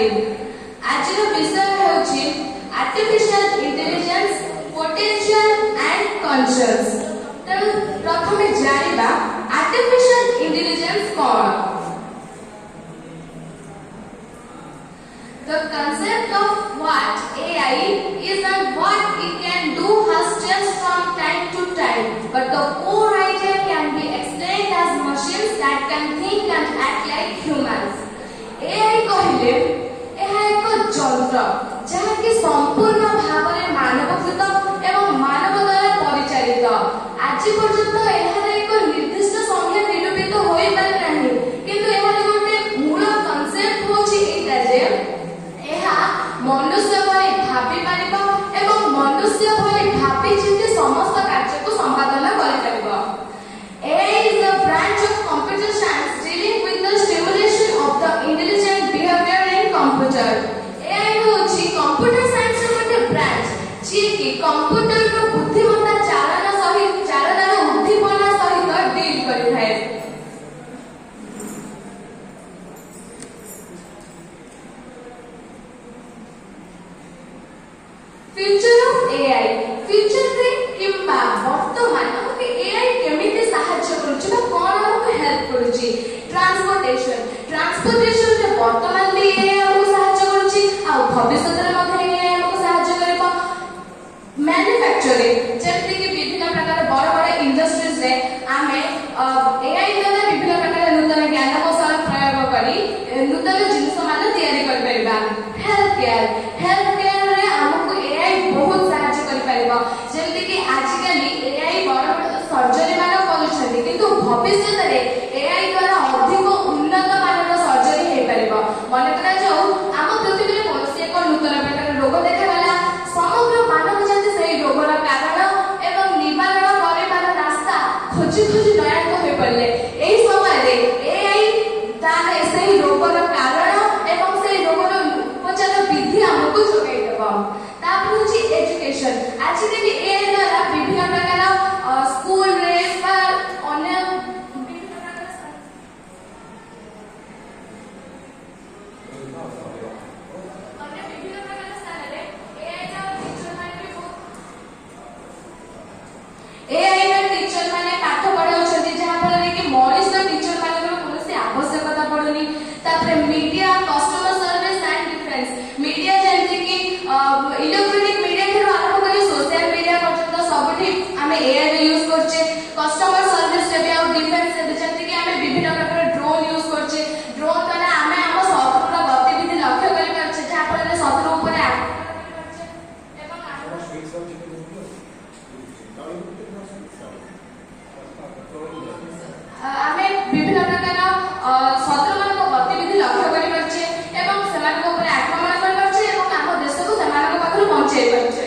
Style आज विषय होची artificial intelligence potential and conscious. तो प्रथमे जानिबा आर्टिफिशियल इंटेलिजेंस कोन। The concept of what AI is and what it can do has changed from time to time, but the core idea can be explained as machines that can think and act like humans. AI कहले ଏହା ଏକ ଯନ୍ତ୍ର ଯାହାକି ସମ୍ପୂର୍ଣ୍ଣ ଭାବରେ ମାନବକୃତ ଏବଂ ମାନବ ଦ୍ୱାରା ପରିଚାଳିତ। ଆଜି ପର୍ଯ୍ୟନ୍ତ ଏହାର ଏକ ନିର୍ଦ୍ଦିଷ୍ଟ ସଂଜ୍ଞା ନିରୂପିତ ହୋଇପାରି ନାହିଁ, କିନ୍ତୁ ଏହାର ଗୋଟେ ମୂଳ କନସେପ୍ଟ ହେଉଛି ଏଇଟା ଯେ ଏହା ମନୁଷ୍ୟ ଭଳି ଭାବି ପାରିବ ଏବଂ ମନୁଷ୍ୟ ଭଳି ଭାବି ଚିନ୍ତି ସମସ୍ତ କାର୍ଯ୍ୟକୁ ସମ୍ପାଦନ କରିପାରିବ। AI is a branch of computer science dealing with the stimulation of the intelligent behavior in computer. AI ହେଉଛି କମ୍ପ୍ୟୁଟର ସାଇନ୍ସର ଗୋଟେ ବ୍ରାଞ୍ଚ ଯିଏକି କମ୍ପ୍ୟୁଟରର ବୁଦ୍ଧିମତ୍ତା ଚାଳନାର ଉଦ୍ଦୀପନା ସହିତ ଡିଲ୍ କରିଥାଏ। फ्यूचर ऑफ एआई फ्यूचर रे किंबा वर्तमान हमके एआई केमिति सहाय्य करूची बा कोन हमके हेल्प करूची। ट्रांसपोर्टेशन रे वर्तमान भी एआई हमको सहाय्य करूची आ भविष्य रे मध्ये एआई हमको सहाय्य करबो। मैन्युफैक्चरिंग जेमति कि विभिन्न प्रकार बड़ बड़ इंडस्ट्रीज रे आमे एआई द्वारा विभिन्न प्रकार नूतन ज्ञान कौशल प्रयोग करी नूतन जिनिस मान तयारी कर परबा। हेल्थ केयर रे हमको एआई बहुत सहाय्य कर परबा। जेमति कि आजिकली एआई बड़ बड़ सर्जरी मान करूछथि, किंतु भविष्य रे एआई द्वारा अधिक उन्नत मानर सर्जरी हे परबा। मन करा जाऊ आम पृथ्वी रे कोनोसी एक नूतन प्रकार रोग देखागला, समग्र मानव जाति सेही रोगर कारण एवं निवारण करिबार रास्ता खोजी दयान्त होई पड़ले। एही समय रे एआई ताने सेही रोगर कारण एवं सेही रोगर उपचार विधि हमको जोगाई देबो। तापर होची एजुकेशन आजिकली एआई द्वारा विभिन्न प्रकार स्कूल रे बा अन्य विभिन्न प्रकार स्थान रे एआई रा टीचर माने पाठ पढाउछथि, जहा फल रे कि मॉनिस टीचर मानकर कोनोसी आवश्यकता पड़ुनी। तापर media customer service and difference media जेमति कि इलेक्ट्रॉनिक मीडिया ठेर आरंभ करी सोशल मीडिया पर्यंत सबठी आमे एआई रे यूज करछे। कस्टमर सर्विस रे भी आ डिफेंस रे जेमति कि आमे विभिन्न प्रकार ड्रोन यूज करछे। ड्रोन द्वारा आमे हम शत्रुर गतिविधि लक्ष्य करि परछे, जहा फल रे शत्रु ऊपर आक्रमण करि परछे एवं आमे विभिन्न प्रकार शत्रु मान गतिविधि लक्ष्य करि परछे एवं सेमान ऊपर आक्रमण करि परछे एवं हम देश को सेमान पाखर पहुंचाई परछे।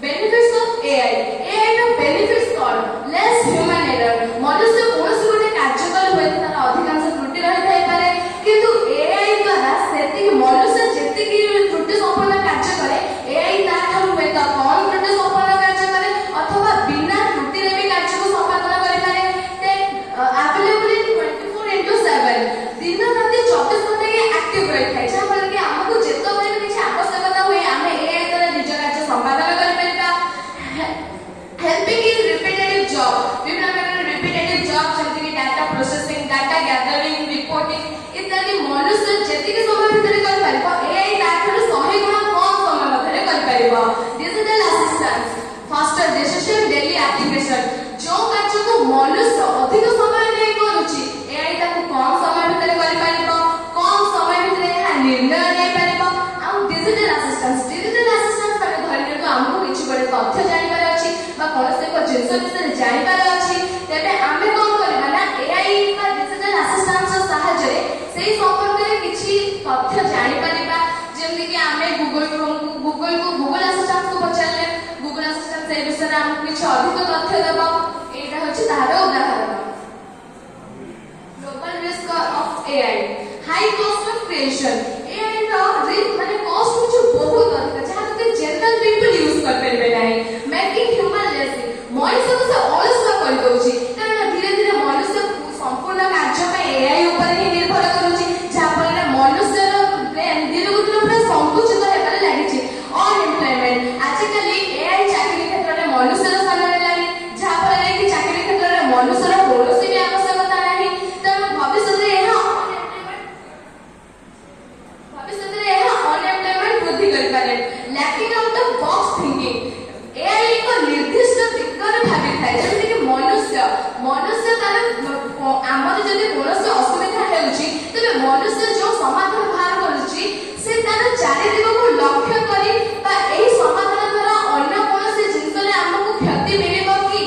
बेनिफिट्स ऑफ एआई नो बेनिफिट्स कौन? लेस ह्यूमन एरर मनुष्य कोनोसी गोटे कार्यकल होय तार अधिकांश त्रुटि रहि थाई पारे, किंतु एआई द्वारा सेति मनुष्य जेति कि त्रुटि संपूर्ण कार्य करे एआई ता ठार होय ता कम त्रुटि संपूर्ण कार्य करे अथवा बिना त्रुटि रे भी कार्य को संपादन करि पारे। ते अवेलेबल इन 24/7 दिन राति 24 घंटा ये एक्टिव रहि थाई, जहा फल कि हमको जेतो बळे किछि आवश्यकता होय आमे एआई द्वारा निज कार्य संपादन करि परिबा। हेल्पिंग इन रिपीटेटिव जॉब विभिन्न प्रकार रिपीटेटिव जॉब जेमति कि data processing data gathering reporting इत्यादि मनुष्य जेति के समय भितर कर परिबो एआई ता ठार 100 गुणा कम समय मध्ये कर परिबो। Digital assistance faster decision daily application जो कार्य को मनुष्य अधिक समय नै करूची एआई ताको कम समय भितर कर परिबो, कम समय भितर एहा निर्णय नै परिबो। आ डिजिटल असिस्टेंस पर धरि तो हमको किछि बडे तथ्य जानि पारे अछि बा कोनोसी को जिंस विषय जानि पारे अछि, तेबे आमे कोन करबा ना एआई बा डिजिटल असिस्टेंस सहायता रे सेही संपर्क रे किछि तथ्य जानि परिबा। जेमति कि आमे गूगल असिस्टेंट को पचारले गूगल असिस्टेंट से विषय रे हमको किछि अधिक तथ्य देबो। एटा होछि तार उदाहरण। Global risk of AI high cost of creation AI रो माने कॉस्ट होछि बहुत अधिक, जहा कि जनरल पीपल यूज कर परबे नाही। मेकिंग ह्यूमन लेजी मनुष्य को से अलस कर दोछि, कारण धीरे धीरे मनुष्य संपूर्ण कार्य पे एआई ऊपर ही निर्भर करूछि, ଯଦି କୌଣସି ଅସୁବିଧା ହେଉଛି ତେବେ ମନୁଷ୍ୟ ଯେଉଁ ସମାଧାନ ବାହାର କରୁଛି ସେ ତାର ଚାରିଦିଗକୁ ଲକ୍ଷ୍ୟ କରି ବା ଏହି ସମାଧାନ ଦ୍ୱାରା ଅନ୍ୟ କୌଣସି ଜିନିଷରେ ଆମକୁ କ୍ଷତି ମିଳିବ କି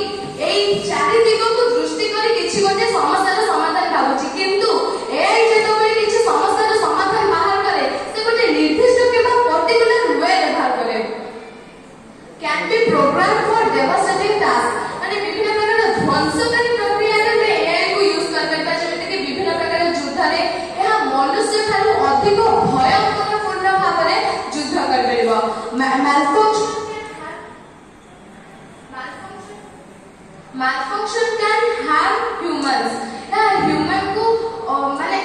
ଏଇ ଚାରିଦିଗକୁ ଦୃଷ୍ଟି କରି କିଛି ଗୋଟେ ସମସ୍ୟାର ସମାଧାନ ଭାବୁଛି। କିନ୍ତୁ ଏଆଇ ଯେତେବେଳେ କିଛି ସମସ୍ୟାର ସମାଧାନ ବାହାର କରେ ସେ ଗୋଟେ ନିର୍ଦ୍ଦିଷ୍ଟ କିମ୍ବା ପର୍ଟିକୁଲାର ୱେରେ ବାହାର କରେ। can be programmed for devastating tasks ମାନେ ବିଭିନ୍ନ ପ୍ରକାର ଧ୍ୱଂସକାରୀ ପ୍ରକ୍ରିୟାରେ ଆମେ AI କୁ ୟୁଜ କରିପାରିବା ଯେମିତି କି ବିଭିନ୍ନ ପ୍ରକାର ଯୁଦ୍ଧରେ ଏହା ମନୁଷ୍ୟ ଠାରୁ ଅଧିକ ଭୟଙ୍କରପୂର୍ଣ୍ଣ ଭାବରେ ଯୁଦ୍ଧ କରିପାରିବ। malfunction can harm humans। ଏହା ହ୍ୟୁମାନ କୁ ମାନେ